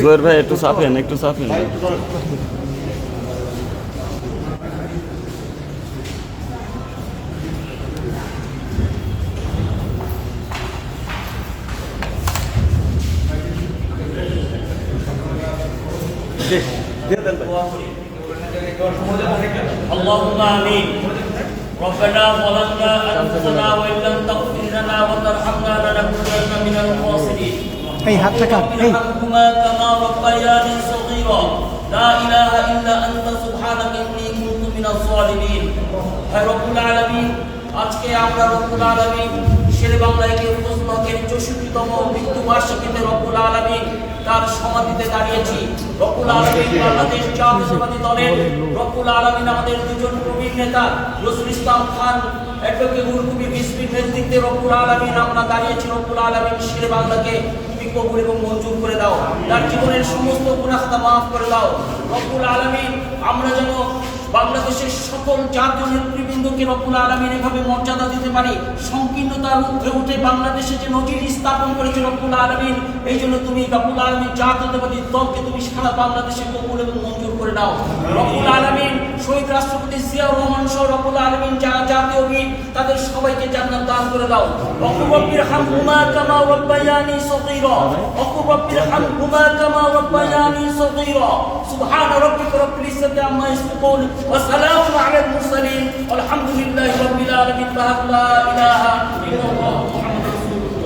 জোয়ের ভাই একটু চাপেন, একটু চাপেন। اللهم آمين ربنا ظلمنا أنفسنا وإن لم تغفر لنا وترحمنا لنكونن من الخاسرين ارحمهما كما ربياني صغيرا لا إله إلا أنت سبحانك إني كنت من الظالمين হে রব্বুল আলামিন আজকে আমরা রব্বুল আলামিন শেরে বাংলায় ফজলকের 64তম মৃত্যু বার্ষিকীতে রব্বুল আলামিন তার সমাধিতে দাঁড়িয়েছি। রব্বুল আলামিন বাংলাদেশ জাতীয়তাবাদী দলের রব্বুল আলামিন আমাদের দুজন প্রবীণ নেতা নজরুল ইসলাম খান অ্যাডভোকেট গুরুকবি বিসমির নেতৃত্বে রব্বুল আলামিন আমরা দাঁড়িয়েছি। রব্বুল আলামিন শেরে বাংলাকে তুমি কবুল এবং মঞ্জুর করে দাও, তার জীবনের সমস্ত গুনাহ খাতা মাফ করে দাও। রব্বুল আলামিন আমরা যেন বাংলাদেশের সকল জাতীয় নেতৃবৃন্দকে রব্বুল আলামিন এভাবে মর্যাদা দিতে পারি, সংকীর্ণতার ঊর্ধ্বে উঠে বাংলাদেশে যে নজির স্থাপন করেছে রব্বুল আলামিন, এই জন্য তুমি রব্বুল আলামিন জাতীয়তাবাদী দলকে তুমি সারা বাংলাদেশে কবুল এবং মঞ্জুর করে দাও। রব্বুল আলামিন শহীদ রাষ্ট্রপতি জিয়াউর রহমান সহ রব্বুল আলামিন যারা জাতীয় বীর তাদের সবাইকে জান্নাত দান করে দাও। রব্বির হামহুমা কামা রব্বায়ানি সগীরা, রব্বির হামহুমা কামা রব্বায়ানি সগীরা। সুবহান রাব্বিকা রাব্বিল ইজ্জাতি আম্মা ইয়াসিফুন ওয়া সালামুন আলাল মুরসালিন ওয়ালহামদুলিল্লাহি রাব্বিল আলামিন। লা ইলাহা